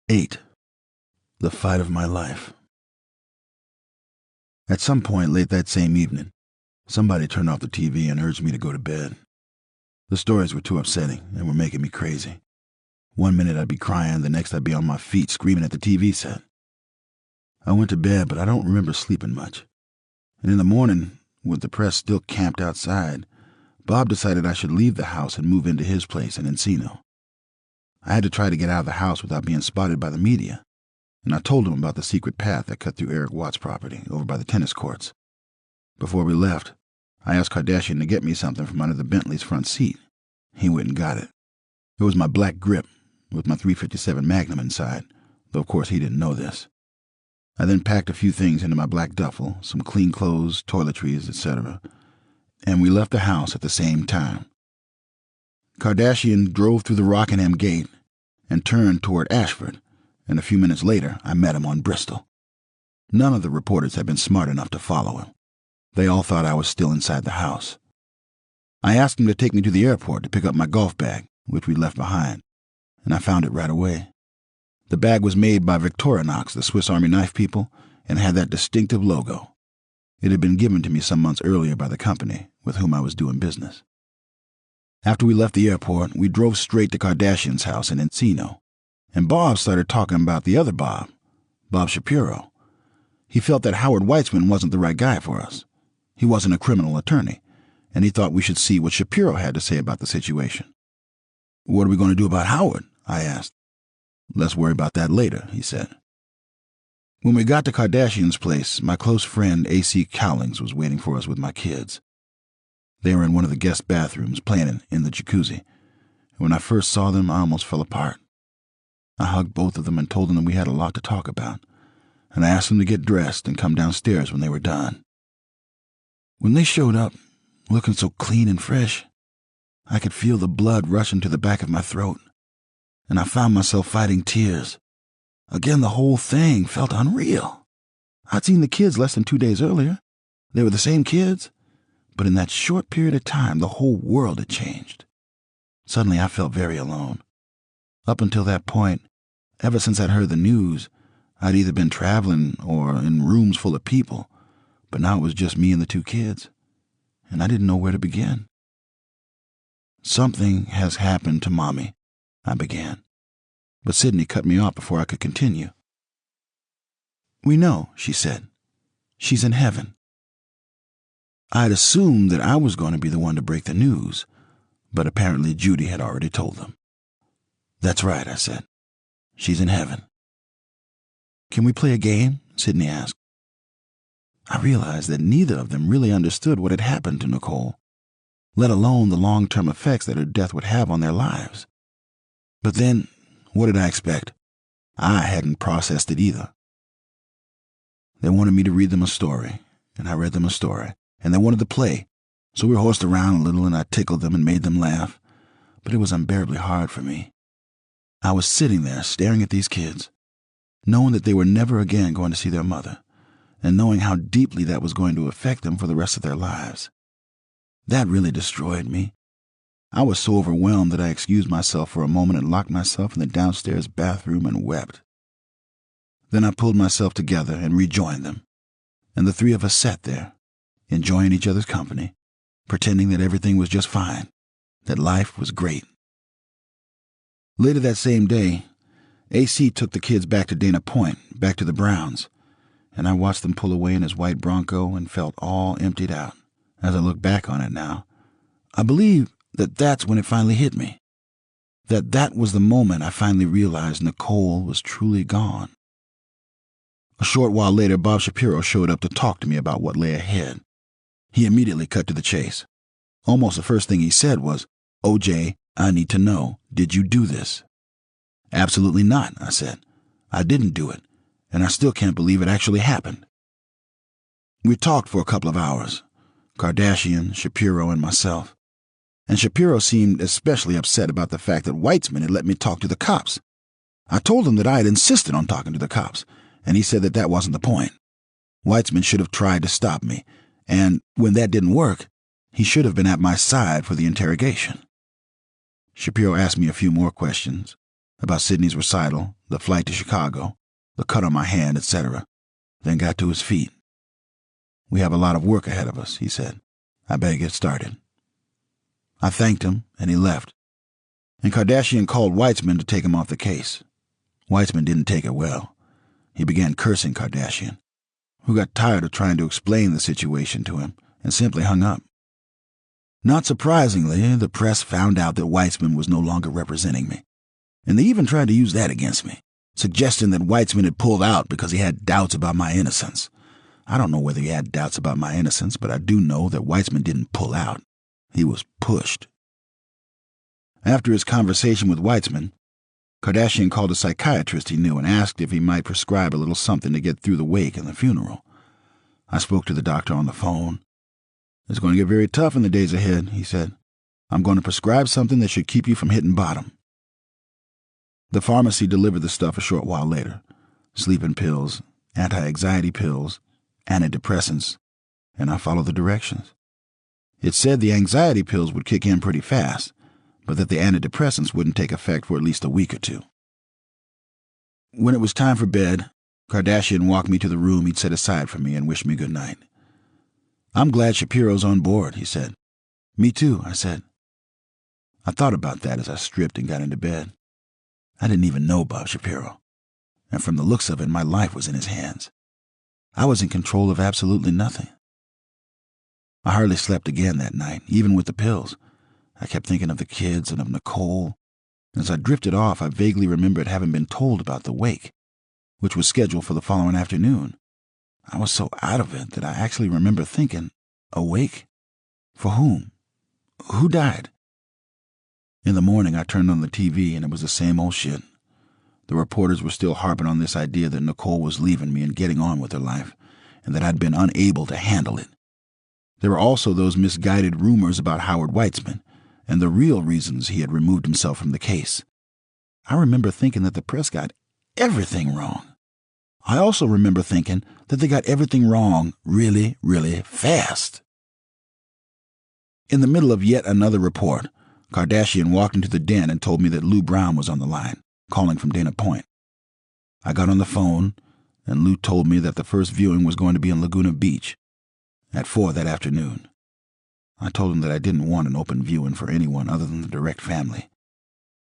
8. The fight of my life. At some point late that same evening, somebody turned off the TV and urged me to go to bed. The stories were too upsetting and were making me crazy. One minute I'd be crying, the next I'd be on my feet screaming at the TV set. I went to bed, but I don't remember sleeping much. And in the morning, with the press still camped outside, Bob decided I should leave the house and move into his place in Encino. I had to try to get out of the house without being spotted by the media, and I told him about the secret path that cut through Eric Watt's property over by the tennis courts. Before we left, I asked Kardashian to get me something from under the Bentley's front seat. He went and got it. It was my black grip with my .357 Magnum inside, though of course he didn't know this. I then packed a few things into my black duffel, some clean clothes, toiletries, etc., and we left the house at the same time. Kardashian drove through the Rockingham gate and turned toward Ashford, and a few minutes later I met him on Bristol. None of the reporters had been smart enough to follow him. They all thought I was still inside the house. I asked him to take me to the airport to pick up my golf bag, which we left behind, and I found it right away. The bag was made by Victorinox, the Swiss Army knife people, and had that distinctive logo. It had been given to me some months earlier by the company with whom I was doing business. After we left the airport, we drove straight to Kardashian's house in Encino, and Bob started talking about the other Bob, Bob Shapiro. He felt that Howard Weitzman wasn't the right guy for us. He wasn't a criminal attorney, and he thought we should see what Shapiro had to say about the situation. "What are we going to do about Howard?" I asked. "Let's worry about that later," he said. When we got to Kardashian's place, my close friend A.C. Cowlings was waiting for us with my kids. They were in one of the guest bathrooms playing in the jacuzzi, and when I first saw them, I almost fell apart. I hugged both of them and told them that we had a lot to talk about, and I asked them to get dressed and come downstairs when they were done. When they showed up, looking so clean and fresh, I could feel the blood rushing to the back of my throat, and I found myself fighting tears. Again, the whole thing felt unreal. I'd seen the kids less than 2 days earlier. They were the same kids, but in that short period of time, the whole world had changed. Suddenly, I felt very alone. Up until that point, ever since I'd heard the news, I'd either been traveling or in rooms full of people, but now it was just me and the 2 kids, and I didn't know where to begin. "Something has happened to Mommy," I began, but Sydney cut me off before I could continue. "We know," she said. "She's in heaven." I'd assumed that I was going to be the one to break the news, but apparently Judy had already told them. "That's right," I said. "She's in heaven." "Can we play a game?" Sydney asked. I realized that neither of them really understood what had happened to Nicole, let alone the long-term effects that her death would have on their lives. But then, what did I expect? I hadn't processed it either. They wanted me to read them a story, and I read them a story, and they wanted to play, so we horsed around a little and I tickled them and made them laugh, but it was unbearably hard for me. I was sitting there staring at these kids, knowing that they were never again going to see their mother, and knowing how deeply that was going to affect them for the rest of their lives. That really destroyed me. I was so overwhelmed that I excused myself for a moment and locked myself in the downstairs bathroom and wept. Then I pulled myself together and rejoined them, and the 3 of us sat there, enjoying each other's company, pretending that everything was just fine, that life was great. Later that same day, AC took the kids back to Dana Point, back to the Browns, and I watched them pull away in his white Bronco and felt all emptied out. As I look back on it now, I believe that that's when it finally hit me. That was the moment I finally realized Nicole was truly gone. A short while later, Bob Shapiro showed up to talk to me about what lay ahead. He immediately cut to the chase. Almost the first thing he said was, "OJ, I need to know, did you do this?" "Absolutely not," I said. "I didn't do it, and I still can't believe it actually happened." We talked for a couple of hours, Kardashian, Shapiro, and myself. And Shapiro seemed especially upset about the fact that Weitzman had let me talk to the cops. I told him that I had insisted on talking to the cops, and he said that that wasn't the point. Weitzman should have tried to stop me, and when that didn't work, he should have been at my side for the interrogation. Shapiro asked me a few more questions, about Sydney's recital, the flight to Chicago, the cut on my hand, etc., then got to his feet. "We have a lot of work ahead of us," he said. "I better get started." I thanked him, and he left. And Kardashian called Weitzman to take him off the case. Weitzman didn't take it well. He began cursing Kardashian, who got tired of trying to explain the situation to him and simply hung up. Not surprisingly, the press found out that Weitzman was no longer representing me, and they even tried to use that against me, suggesting that Weitzman had pulled out because he had doubts about my innocence. I don't know whether he had doubts about my innocence, but I do know that Weitzman didn't pull out. He was pushed. After his conversation with Weitzman, Kardashian called a psychiatrist he knew and asked if he might prescribe a little something to get through the wake and the funeral. I spoke to the doctor on the phone. "It's going to get very tough in the days ahead," he said. "I'm going to prescribe something that should keep you from hitting bottom." The pharmacy delivered the stuff a short while later. Sleeping pills, anti-anxiety pills, antidepressants, and I followed the directions. It said the anxiety pills would kick in pretty fast, but that the antidepressants wouldn't take effect for at least a week or two. When it was time for bed, Kardashian walked me to the room he'd set aside for me and wished me good night. "I'm glad Shapiro's on board," he said. "Me too," I said. I thought about that as I stripped and got into bed. I didn't even know Bob Shapiro, and from the looks of it, my life was in his hands. I was in control of absolutely nothing. I hardly slept again that night, even with the pills. I kept thinking of the kids and of Nicole. As I drifted off, I vaguely remembered having been told about the wake, which was scheduled for the following afternoon. I was so out of it that I actually remember thinking, a wake? For whom? Who died? In the morning, I turned on the TV, and it was the same old shit. The reporters were still harping on this idea that Nicole was leaving me and getting on with her life, and that I'd been unable to handle it. There were also those misguided rumors about Howard Weitzman, and the real reasons he had removed himself from the case. I remember thinking that the press got everything wrong. I also remember thinking that they got everything wrong really, really fast. In the middle of yet another report, Kardashian walked into the den and told me that Lou Brown was on the line, calling from Dana Point. I got on the phone, and Lou told me that the first viewing was going to be in Laguna Beach at 4 that afternoon. I told him that I didn't want an open viewing for anyone other than the direct family.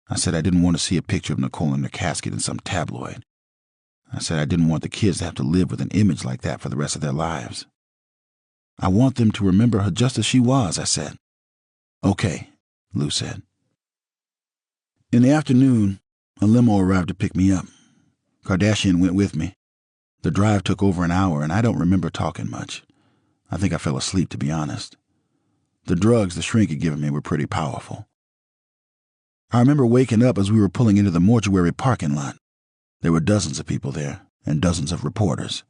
I said I didn't want to see a picture of Nicole in her casket in some tabloid. I said I didn't want the kids to have to live with an image like that for the rest of their lives. "I want them to remember her just as she was," I said. "Okay," Lou said. In the afternoon, a limo arrived to pick me up. Kardashian went with me. The drive took over an hour, and I don't remember talking much. I think I fell asleep, to be honest. The drugs the shrink had given me were pretty powerful. I remember waking up as we were pulling into the mortuary parking lot. There were dozens of people there, and dozens of reporters,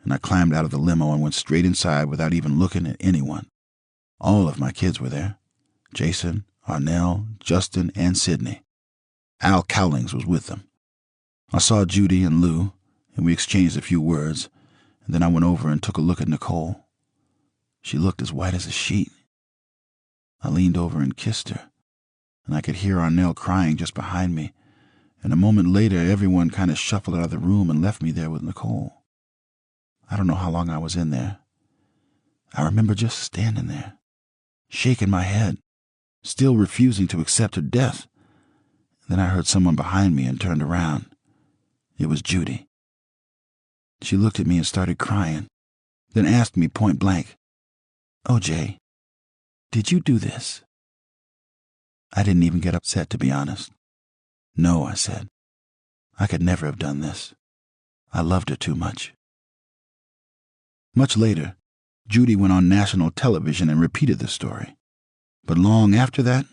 and I climbed out of the limo and went straight inside without even looking at anyone. All of my kids were there. Jason, Arnell, Justin, and Sydney. Al Cowlings was with them. I saw Judy and Lou, and we exchanged a few words, and then I went over and took a look at Nicole. She looked as white as a sheet. I leaned over and kissed her, and I could hear Arnell crying just behind me, and a moment later everyone kind of shuffled out of the room and left me there with Nicole. I don't know how long I was in there. I remember just standing there, shaking my head, still refusing to accept her death. Then I heard someone behind me and turned around. It was Judy. She looked at me and started crying, then asked me point blank, "O.J., did you do this?" I didn't even get upset, to be honest. "No," I said. "I could never have done this. I loved her too much." Much later, Judy went on national television and repeated the story. But long after that,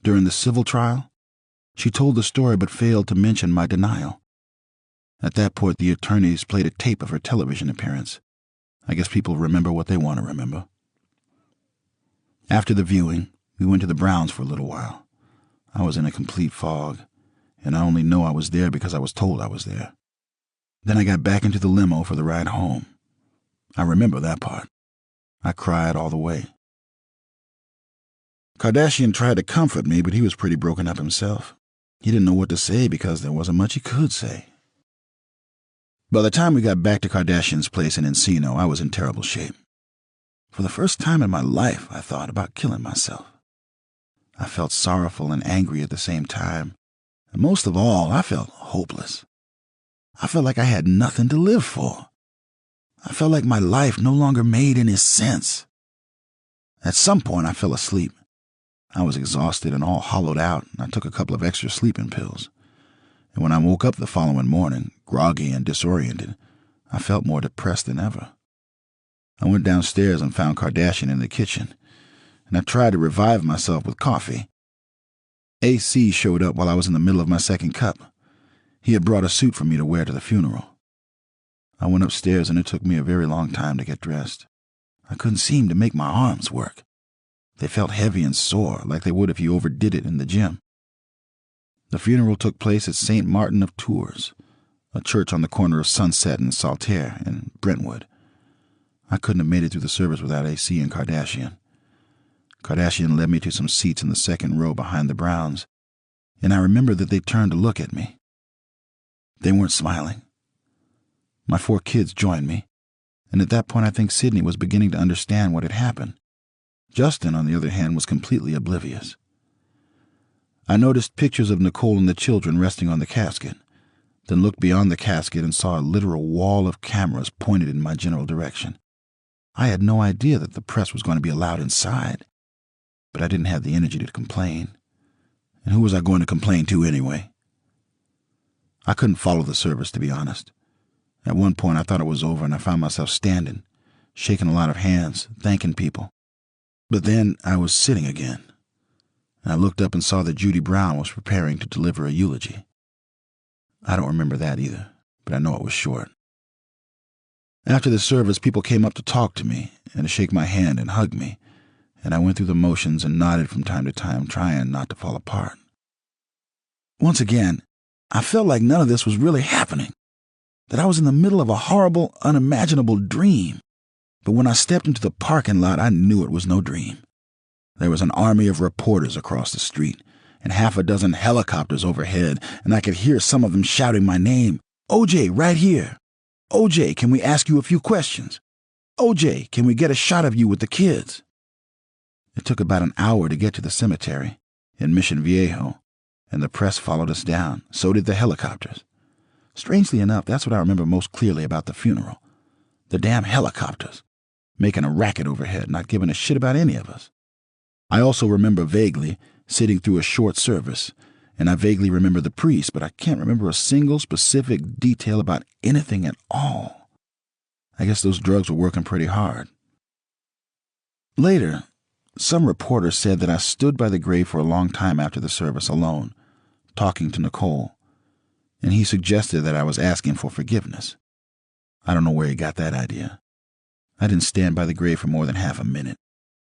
during the civil trial, she told the story but failed to mention my denial. At that point, the attorneys played a tape of her television appearance. I guess people remember what they want to remember. After the viewing, we went to the Browns for a little while. I was in a complete fog, and I only know I was there because I was told I was there. Then I got back into the limo for the ride home. I remember that part. I cried all the way. Kardashian tried to comfort me, but he was pretty broken up himself. He didn't know what to say because there wasn't much he could say. By the time we got back to Kardashian's place in Encino, I was in terrible shape. For the first time in my life, I thought about killing myself. I felt sorrowful and angry at the same time, and most of all, I felt hopeless. I felt like I had nothing to live for. I felt like my life no longer made any sense. At some point, I fell asleep. I was exhausted and all hollowed out, and I took a couple of extra sleeping pills. And when I woke up the following morning, groggy and disoriented, I felt more depressed than ever. I went downstairs and found Kardashian in the kitchen, and I tried to revive myself with coffee. AC showed up while I was in the middle of my second cup. He had brought a suit for me to wear to the funeral. I went upstairs, and it took me a very long time to get dressed. I couldn't seem to make my arms work. They felt heavy and sore, like they would if you overdid it in the gym. The funeral took place at St. Martin of Tours, a church on the corner of Sunset and Saltaire in Brentwood. I couldn't have made it through the service without AC and Kardashian. Kardashian led me to some seats in the second row behind the Browns, and I remember that they turned to look at me. They weren't smiling. My 4 kids joined me, and at that point I think Sydney was beginning to understand what had happened. Justin, on the other hand, was completely oblivious. I noticed pictures of Nicole and the children resting on the casket, then looked beyond the casket and saw a literal wall of cameras pointed in my general direction. I had no idea that the press was going to be allowed inside, but I didn't have the energy to complain. And who was I going to complain to anyway? I couldn't follow the service, to be honest. At one point I thought it was over, and I found myself standing, shaking a lot of hands, thanking people. But then I was sitting again, and I looked up and saw that Judy Brown was preparing to deliver a eulogy. I don't remember that either, but I know it was short. After the service, people came up to talk to me and to shake my hand and hug me, and I went through the motions and nodded from time to time, trying not to fall apart. Once again, I felt like none of this was really happening, that I was in the middle of a horrible, unimaginable dream. But when I stepped into the parking lot, I knew it was no dream. There was an army of reporters across the street, and 6 helicopters overhead, and I could hear some of them shouting my name. OJ, right here. OJ, can we ask you a few questions? OJ, can we get a shot of you with the kids? It took about an hour to get to the cemetery in Mission Viejo, and the press followed us down. So did the helicopters. Strangely enough, that's what I remember most clearly about the funeral. The damn helicopters, making a racket overhead, not giving a shit about any of us. I also remember vaguely sitting through a short service, and I vaguely remember the priest, but I can't remember a single specific detail about anything at all. I guess those drugs were working pretty hard. Later, some reporter said that I stood by the grave for a long time after the service alone, talking to Nicole, and he suggested that I was asking for forgiveness. I don't know where he got that idea. I didn't stand by the grave for more than half a minute.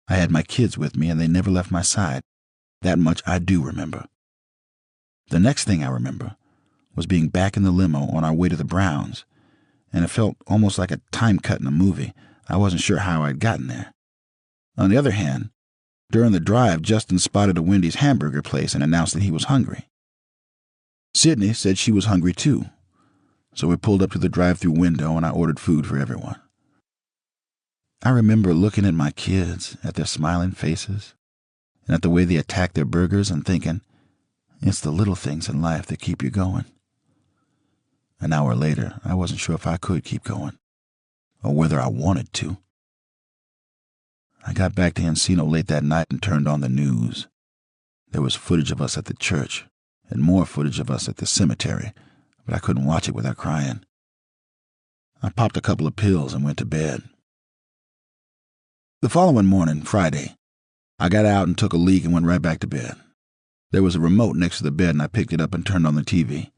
I had my kids with me, and they never left my side. That much I do remember. The next thing I remember was being back in the limo on our way to the Browns, and it felt almost like a time cut in a movie. I wasn't sure how I'd gotten there. On the other hand, during the drive, Justin spotted a Wendy's hamburger place and announced that he was hungry. Sydney said she was hungry too, so we pulled up to the drive-thru window and I ordered food for everyone. I remember looking at my kids, at their smiling faces, and at the way they attacked their burgers and thinking, it's the little things in life that keep you going. An hour later, I wasn't sure if I could keep going, or whether I wanted to. I got back to Encino late that night and turned on the news. There was footage of us at the church, and more footage of us at the cemetery, but I couldn't watch it without crying. I popped a couple of pills and went to bed. The following morning, Friday, I got out and took a leak and went right back to bed. There was a remote next to the bed, and I picked it up and turned on the TV.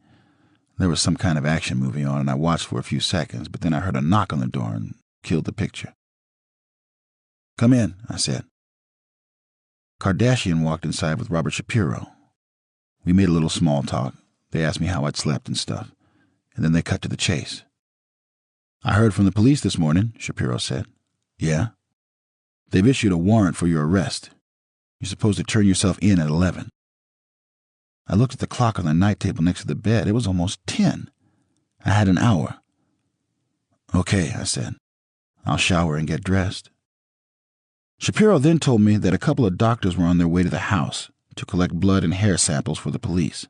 There was some kind of action movie on, and I watched for a few seconds, but then I heard a knock on the door and killed the picture. "Come in," I said. Kardashian walked inside with Robert Shapiro. We made a little small talk. They asked me how I'd slept and stuff, and then they cut to the chase. "I heard from the police this morning," Shapiro said. "Yeah?" "They've issued a warrant for your arrest. You're supposed to turn yourself in at 11. I looked at the clock on the night table next to the bed. It was almost 10. I had an hour. Okay, I said. I'll shower and get dressed. Shapiro then told me that a couple of doctors were on their way to the house to collect blood and hair samples for the police.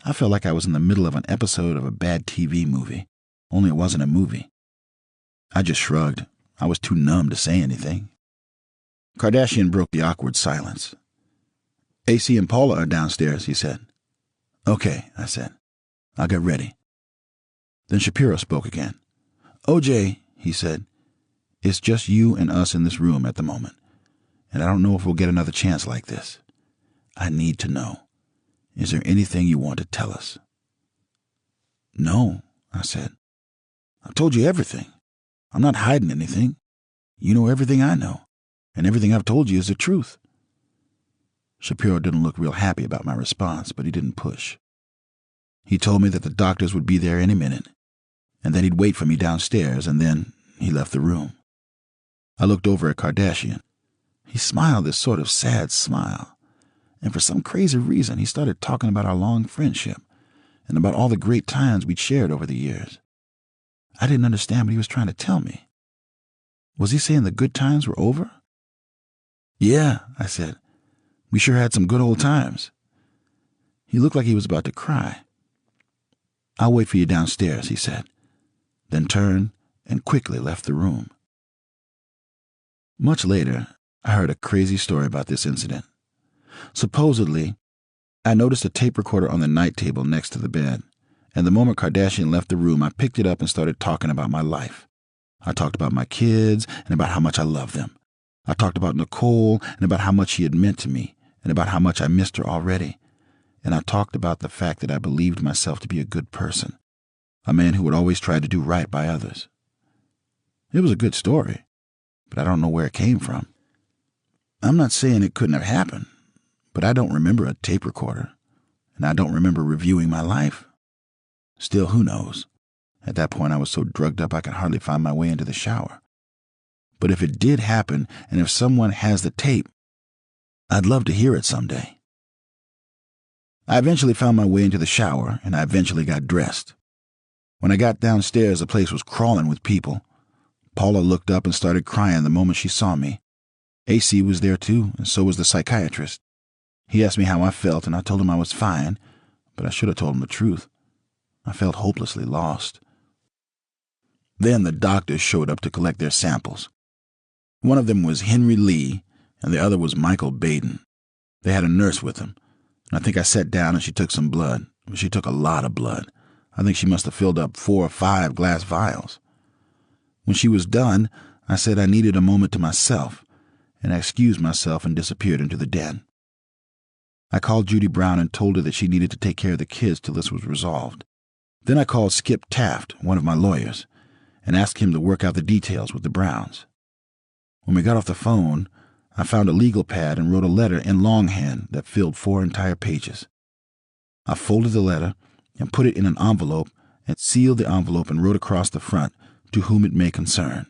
I felt like I was in the middle of an episode of a bad TV movie, only it wasn't a movie. I just shrugged. I was too numb to say anything. Kardashian broke the awkward silence. AC and Paula are downstairs, he said. Okay, I said. I'll get ready. Then Shapiro spoke again. OJ, he said, it's just you and us in this room at the moment, and I don't know if we'll get another chance like this. I need to know. Is there anything you want to tell us? No, I said. I've told you everything. I'm not hiding anything. You know everything I know, and everything I've told you is the truth. Shapiro didn't look real happy about my response, but he didn't push. He told me that the doctors would be there any minute, and that he'd wait for me downstairs, and then he left the room. I looked over at Kardashian. He smiled this sort of sad smile, and for some crazy reason he started talking about our long friendship and about all the great times we'd shared over the years. I didn't understand what he was trying to tell me. Was he saying the good times were over? Yeah, I said. We sure had some good old times. He looked like he was about to cry. I'll wait for you downstairs, he said, then turned and quickly left the room. Much later, I heard a crazy story about this incident. Supposedly, I noticed a tape recorder on the night table next to the bed, and the moment Kardashian left the room, I picked it up and started talking about my life. I talked about my kids and about how much I love them. I talked about Nicole and about how much she had meant to me and about how much I missed her already. And I talked about the fact that I believed myself to be a good person, a man who would always try to do right by others. It was a good story, but I don't know where it came from. I'm not saying it couldn't have happened, but I don't remember a tape recorder, and I don't remember reviewing my life. Still, who knows? At that point, I was so drugged up I could hardly find my way into the shower. But if it did happen, and if someone has the tape, I'd love to hear it someday. I eventually found my way into the shower, and I eventually got dressed. When I got downstairs, the place was crawling with people. Paula looked up and started crying the moment she saw me. AC was there too, and so was the psychiatrist. He asked me how I felt, and I told him I was fine, but I should have told him the truth. I felt hopelessly lost. Then the doctors showed up to collect their samples. One of them was Henry Lee, and the other was Michael Baden. They had a nurse with them, and I think I sat down and she took some blood. She took a lot of blood. I think she must have filled up 4 or 5 glass vials. When she was done, I said I needed a moment to myself, and I excused myself and disappeared into the den. I called Judy Brown and told her that she needed to take care of the kids till this was resolved. Then I called Skip Taft, one of my lawyers, and asked him to work out the details with the Browns. When we got off the phone, I found a legal pad and wrote a letter in longhand that filled 4 entire pages. I folded the letter and put it in an envelope and sealed the envelope and wrote across the front, "To whom it may concern."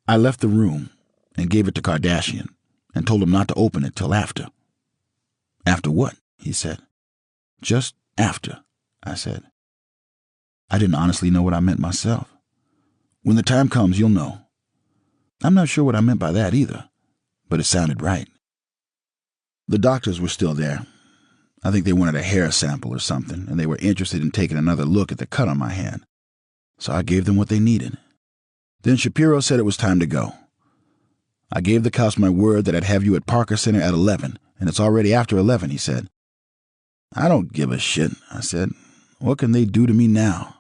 I left the room and gave it to Kardashian and told him not to open it till after. After what? He said. Just after, I said. I didn't honestly know what I meant myself. When the time comes, you'll know. I'm not sure what I meant by that either, but it sounded right. The doctors were still there. I think they wanted a hair sample or something, and they were interested in taking another look at the cut on my hand. So I gave them what they needed. Then Shapiro said it was time to go. I gave the cops my word that I'd have you at Parker Center at 11, and it's already after 11, he said. I don't give a shit, I said. What can they do to me now?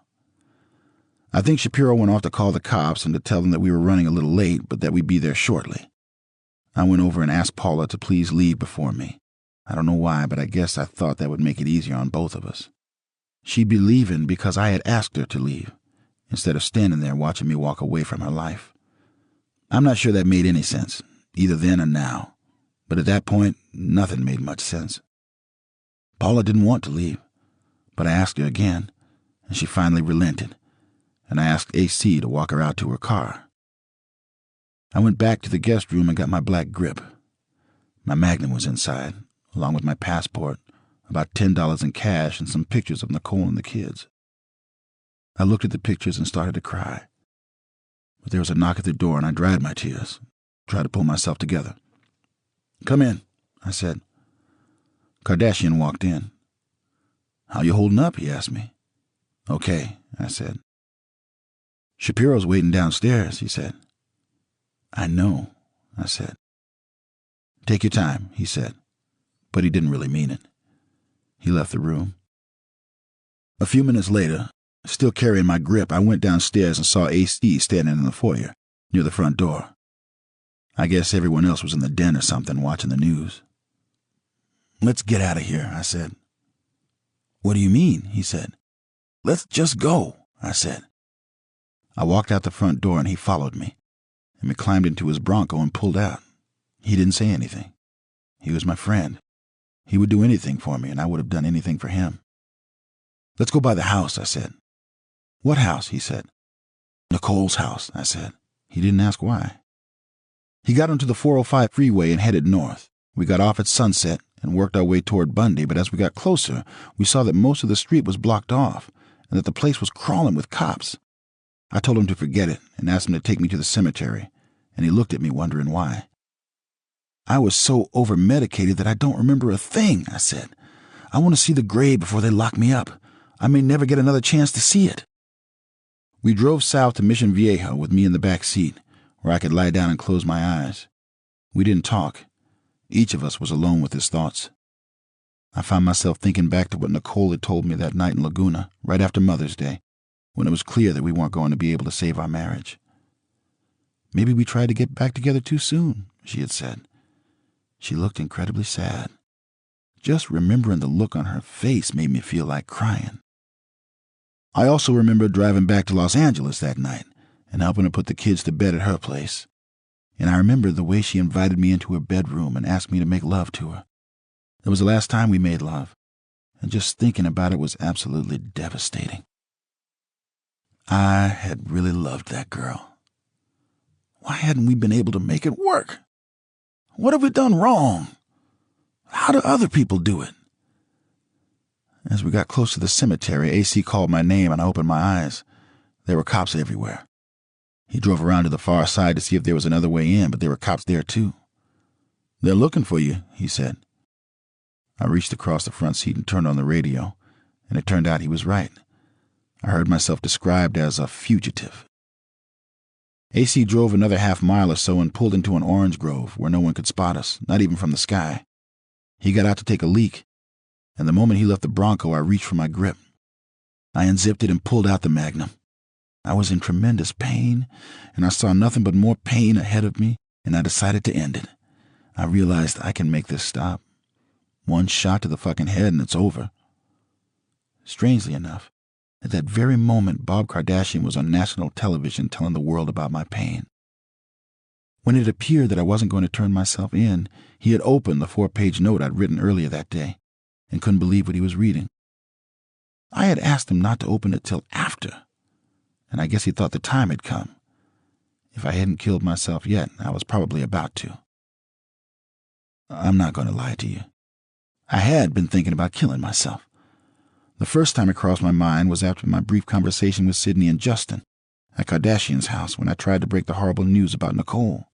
I think Shapiro went off to call the cops and to tell them that we were running a little late, but that we'd be there shortly. I went over and asked Paula to please leave before me. I don't know why, but I guess I thought that would make it easier on both of us. She'd be leaving because I had asked her to leave, instead of standing there watching me walk away from her life. I'm not sure that made any sense, either then or now, but at that point, nothing made much sense. Paula didn't want to leave, but I asked her again, and she finally relented, and I asked AC to walk her out to her car. I went back to the guest room and got my black grip. My Magnum was inside, along with my passport, about $10 in cash and some pictures of Nicole and the kids. I looked at the pictures and started to cry. But there was a knock at the door and I dried my tears, tried to pull myself together. "Come in," I said. Kardashian walked in. "How you holding up?" he asked me. "Okay," I said. "Shapiro's waiting downstairs," he said. "I know," I said. "Take your time," he said, but he didn't really mean it. He left the room. A few minutes later, still carrying my grip, I went downstairs and saw AC standing in the foyer, near the front door. I guess everyone else was in the den or something watching the news. "Let's get out of here," I said. "What do you mean?" he said. "Let's just go," I said. I walked out the front door and he followed me, and we climbed into his Bronco and pulled out. He didn't say anything. He was my friend. He would do anything for me, and I would have done anything for him. "Let's go by the house," I said. "What house?" he said. "Nicole's house," I said. He didn't ask why. He got onto the 405 freeway and headed north. We got off at Sunset and worked our way toward Bundy, but as we got closer, we saw that most of the street was blocked off and that the place was crawling with cops. I told him to forget it and asked him to take me to the cemetery, and he looked at me wondering why. "I was so over-medicated that I don't remember a thing," I said. "I want to see the grave before they lock me up. I may never get another chance to see it." We drove south to Mission Viejo with me in the back seat, where I could lie down and close my eyes. We didn't talk. Each of us was alone with his thoughts. I found myself thinking back to what Nicole had told me that night in Laguna, right after Mother's Day, when it was clear that we weren't going to be able to save our marriage. "Maybe we tried to get back together too soon," she had said. She looked incredibly sad. Just remembering the look on her face made me feel like crying. I also remember driving back to Los Angeles that night and helping her put the kids to bed at her place. And I remember the way she invited me into her bedroom and asked me to make love to her. It was the last time we made love, and just thinking about it was absolutely devastating. I had really loved that girl. Why hadn't we been able to make it work? What have we done wrong? How do other people do it? As we got close to the cemetery, AC called my name and I opened my eyes. There were cops everywhere. He drove around to the far side to see if there was another way in, but there were cops there too. "They're looking for you," he said. I reached across the front seat and turned on the radio, and it turned out he was right. I heard myself described as a fugitive. AC drove another half-mile or so and pulled into an orange grove where no one could spot us, not even from the sky. He got out to take a leak, and the moment he left the Bronco, I reached for my grip. I unzipped it and pulled out the Magnum. I was in tremendous pain, and I saw nothing but more pain ahead of me, and I decided to end it. I realized I can make this stop. One shot to the fucking head and it's over. Strangely enough, at that very moment, Bob Kardashian was on national television telling the world about my pain. When it appeared that I wasn't going to turn myself in, he had opened the 4-page note I'd written earlier that day and couldn't believe what he was reading. I had asked him not to open it till after, and I guess he thought the time had come. If I hadn't killed myself yet, I was probably about to. I'm not going to lie to you. I had been thinking about killing myself. The first time it crossed my mind was after my brief conversation with Sydney and Justin at Kardashian's house when I tried to break the horrible news about Nicole.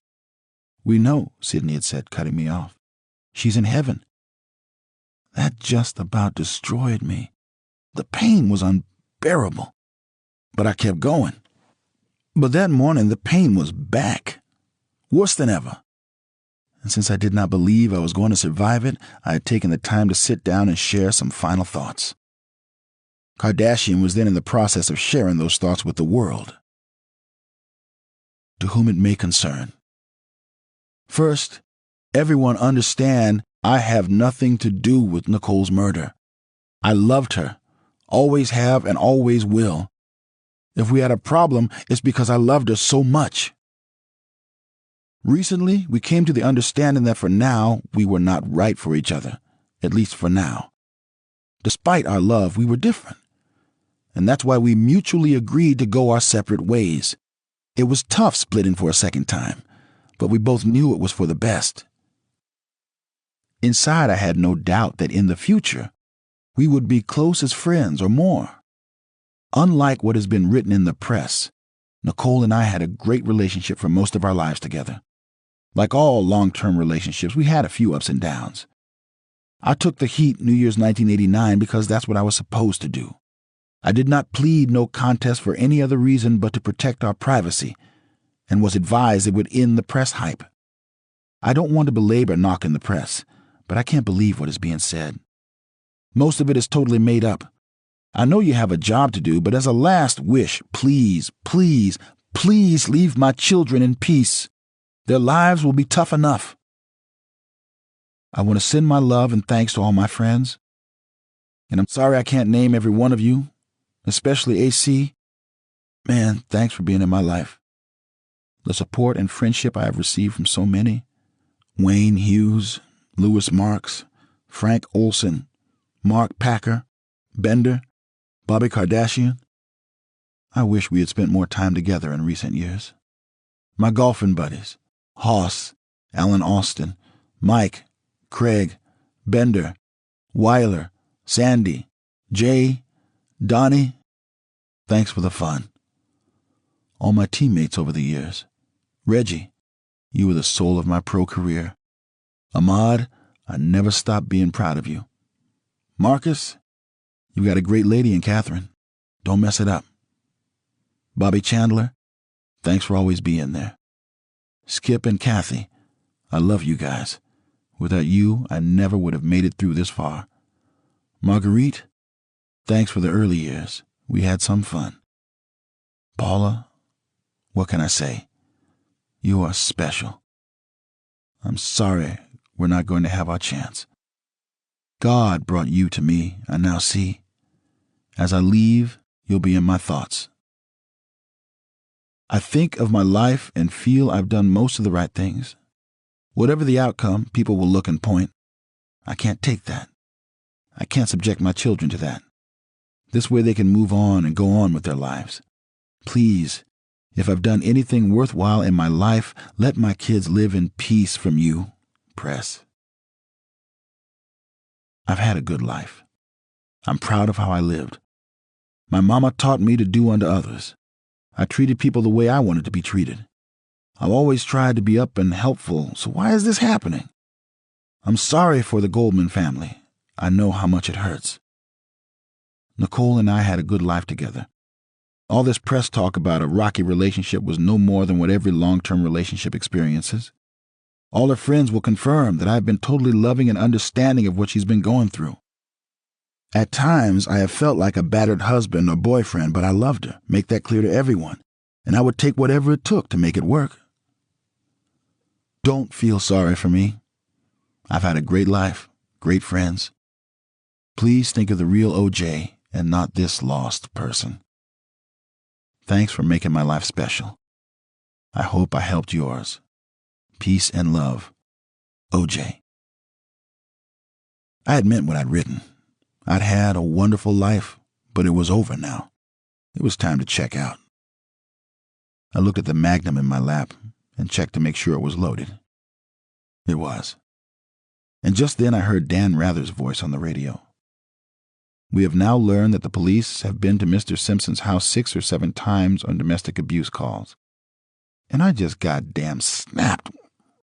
"We know," Sydney had said, cutting me off. "She's in heaven." That just about destroyed me. The pain was unbearable, but I kept going. But that morning the pain was back, worse than ever. And since I did not believe I was going to survive it, I had taken the time to sit down and share some final thoughts. Kardashian was then in the process of sharing those thoughts with the world. To whom it may concern. First, everyone understand I have nothing to do with Nicole's murder. I loved her, always have and always will. If we had a problem, it's because I loved her so much. Recently, we came to the understanding that for now, we were not right for each other, at least for now. Despite our love, we were different. And that's why we mutually agreed to go our separate ways. It was tough splitting for a second time, but we both knew it was for the best. Inside, I had no doubt that in the future, We would be close as friends or more. Unlike what has been written in the press, Nicole and I had a great relationship for most of our lives together. Like all long-term relationships, we had a few ups and downs. I took the heat New Year's 1989 because that's what I was supposed to do. I did not plead no contest for any other reason but to protect our privacy, and was advised it would end the press hype. I don't want to belabor knocking the press, but I can't believe what is being said. Most of it is totally made up. I know you have a job to do, but as a last wish, please, please, please leave my children in peace. Their lives will be tough enough. I want to send my love and thanks to all my friends. And I'm sorry I can't name every one of you, especially AC. Man, thanks for being in my life. The support and friendship I have received from so many. Wayne Hughes, Louis Marks, Frank Olson, Mark Packer, Bender, Bobby Kardashian. I wish we had spent more time together in recent years. My golfing buddies, Hoss, Alan Austin, Mike, Craig, Bender, Weiler, Sandy, Jay, Donnie. Thanks for the fun. All my teammates over the years. Reggie, you were the soul of my pro career. Ahmad, I never stopped being proud of you. Marcus, you got a great lady in Catherine. Don't mess it up. Bobby Chandler, thanks for always being there. Skip and Kathy, I love you guys. Without you, I never would have made it through this far. Marguerite, thanks for the early years. We had some fun. Paula, what can I say? You are special. I'm sorry we're not going to have our chance. God brought you to me, I now see. As I leave, you'll be in my thoughts. I think of my life and feel I've done most of the right things. Whatever the outcome, people will look and point. I can't take that. I can't subject my children to that. This way they can move on and go on with their lives. Please, if I've done anything worthwhile in my life, let my kids live in peace from you, Press. I've had a good life. I'm proud of how I lived. My mama taught me to do unto others. I treated people the way I wanted to be treated. I've always tried to be up and helpful, so why is this happening? I'm sorry for the Goldman family. I know how much it hurts. Nicole and I had a good life together. All this press talk about a rocky relationship was no more than what every long-term relationship experiences. All her friends will confirm that I've been totally loving and understanding of what she's been going through. At times, I have felt like a battered husband or boyfriend, but I loved her, make that clear to everyone, and I would take whatever it took to make it work. Don't feel sorry for me. I've had a great life, great friends. Please think of the real OJ and not this lost person. Thanks for making my life special. I hope I helped yours. Peace and love, OJ. I had meant what I'd written. I'd had a wonderful life, but it was over now. It was time to check out. I looked at the Magnum in my lap and checked to make sure it was loaded. It was. And just then I heard Dan Rather's voice on the radio. We have now learned that the police have been to Mr. Simpson's house 6 or 7 times on domestic abuse calls. And I just goddamn snapped.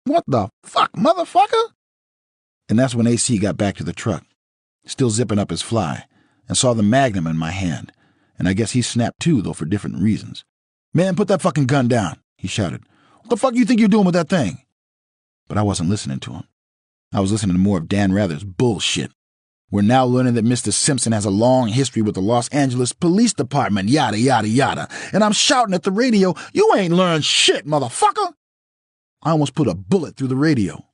What the fuck, motherfucker? And that's when AC got back to the truck, still zipping up his fly, and saw the Magnum in my hand. And I guess he snapped too, though for different reasons. Man, put that fucking gun down, he shouted. What the fuck you think you're doing with that thing? But I wasn't listening to him. I was listening to more of Dan Rather's bullshit. We're now learning that Mr. Simpson has a long history with the Los Angeles Police Department, yada, yada, yada. And I'm shouting at the radio, you ain't learned shit, motherfucker! I almost put a bullet through the radio.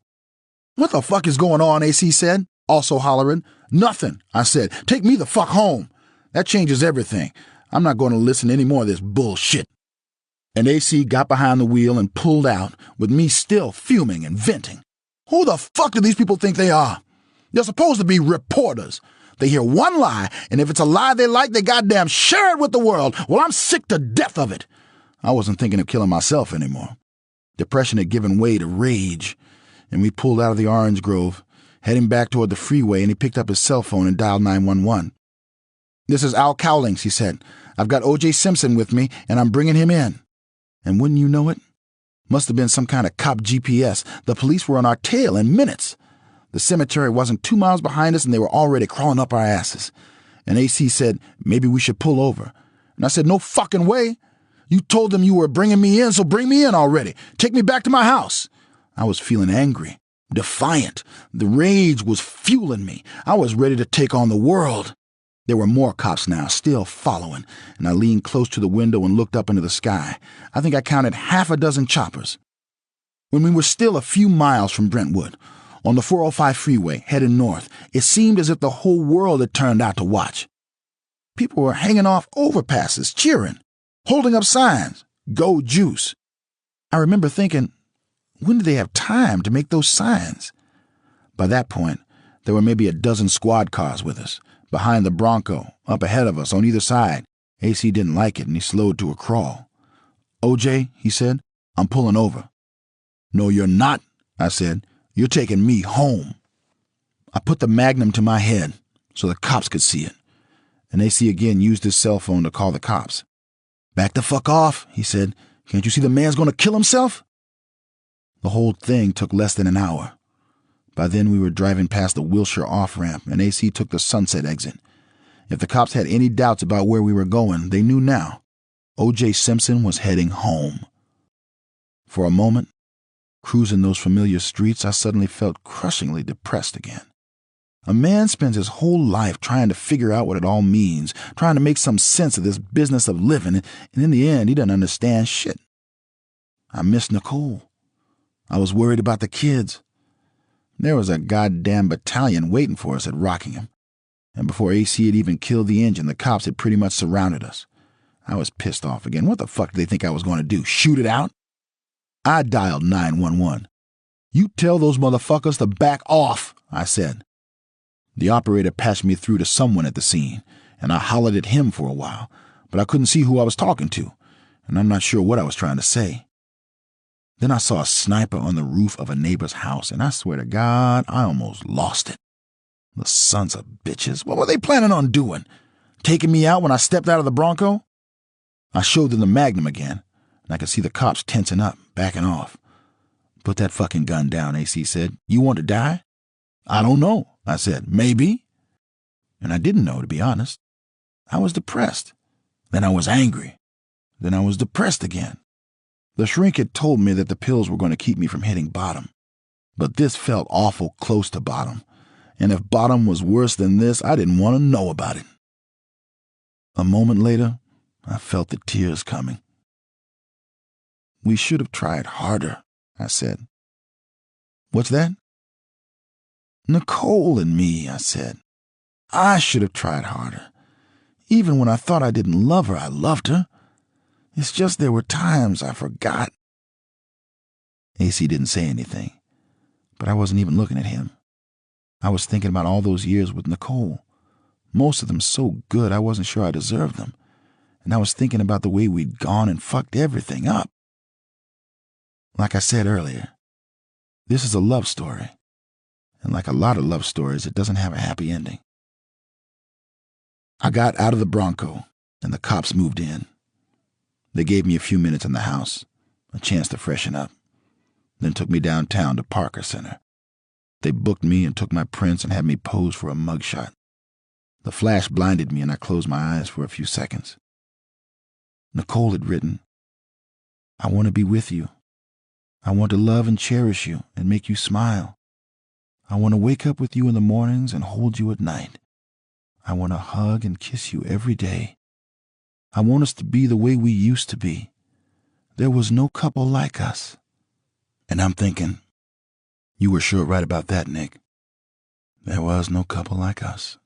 What the fuck is going on, AC said, also hollering. Nothing, I said. Take me the fuck home. That changes everything. I'm not going to listen to any more of this bullshit. And AC got behind the wheel and pulled out, with me still fuming and venting. Who the fuck do these people think they are? They're supposed to be reporters. They hear one lie, and if it's a lie they like, they goddamn share it with the world. Well, I'm sick to death of it. I wasn't thinking of killing myself anymore. Depression had given way to rage, and we pulled out of the orange grove heading back toward the freeway, and he picked up his cell phone and dialed 911. "This is Al Cowlings," he said. "I've got O.J. Simpson with me, and I'm bringing him in." And wouldn't you know it? Must have been some kind of cop GPS. The police were on our tail in minutes. The cemetery wasn't 2 miles behind us, and they were already crawling up our asses. And AC said maybe we should pull over. And I said, "No fucking way. You told them you were bringing me in, so bring me in already. Take me back to my house." I was feeling angry, defiant. The rage was fueling me. I was ready to take on the world. There were more cops now, still following, and I leaned close to the window and looked up into the sky. I think I counted half a dozen choppers. When we were still a few miles from Brentwood, on the 405 freeway, heading north, it seemed as if the whole world had turned out to watch. People were hanging off overpasses, cheering, holding up signs, "Go Juice." I remember thinking, when did they have time to make those signs? By that point, there were maybe a dozen squad cars with us, behind the Bronco, up ahead of us on either side. AC didn't like it, and he slowed to a crawl. "OJ," he said, "I'm pulling over." "No, you're not," I said. "You're taking me home." I put the Magnum to my head so the cops could see it, and AC again used his cell phone to call the cops. "Back the fuck off," he said. "Can't you see the man's going to kill himself?" The whole thing took less than an hour. By then we were driving past the Wilshire off-ramp, and AC took the Sunset exit. If the cops had any doubts about where we were going, they knew now. O.J. Simpson was heading home. For a moment, cruising those familiar streets, I suddenly felt crushingly depressed again. A man spends his whole life trying to figure out what it all means, trying to make some sense of this business of living, and in the end, he doesn't understand shit. I missed Nicole. I was worried about the kids. There was a goddamn battalion waiting for us at Rockingham, and before AC had even killed the engine, the cops had pretty much surrounded us. I was pissed off again. What the fuck did they think I was going to do, shoot it out? I dialed 911. "You tell those motherfuckers to back off," I said. The operator patched me through to someone at the scene, and I hollered at him for a while, but I couldn't see who I was talking to, and I'm not sure what I was trying to say. Then I saw a sniper on the roof of a neighbor's house, and I swear to God, I almost lost it. The sons of bitches. What were they planning on doing? Taking me out when I stepped out of the Bronco? I showed them the Magnum again, and I could see the cops tensing up, backing off. "Put that fucking gun down," AC said. "You want to die?" "I don't know," I said. "Maybe." And I didn't know, to be honest. I was depressed. Then I was angry. Then I was depressed again. The shrink had told me that the pills were going to keep me from hitting bottom. But this felt awful close to bottom. And if bottom was worse than this, I didn't want to know about it. A moment later, I felt the tears coming. "We should have tried harder," I said. "What's that?" "Nicole and me," I said. "I should have tried harder. Even when I thought I didn't love her, I loved her. It's just there were times I forgot." AC didn't say anything, but I wasn't even looking at him. I was thinking about all those years with Nicole. Most of them so good I wasn't sure I deserved them. And I was thinking about the way we'd gone and fucked everything up. Like I said earlier, this is a love story. And like a lot of love stories, it doesn't have a happy ending. I got out of the Bronco, and the cops moved in. They gave me a few minutes in the house, a chance to freshen up, then took me downtown to Parker Center. They booked me and took my prints and had me pose for a mugshot. The flash blinded me, and I closed my eyes for a few seconds. Nicole had written, "I want to be with you. I want to love and cherish you and make you smile. I want to wake up with you in the mornings and hold you at night. I want to hug and kiss you every day. I want us to be the way we used to be. There was no couple like us." And I'm thinking, you were sure right about that, Nick. There was no couple like us.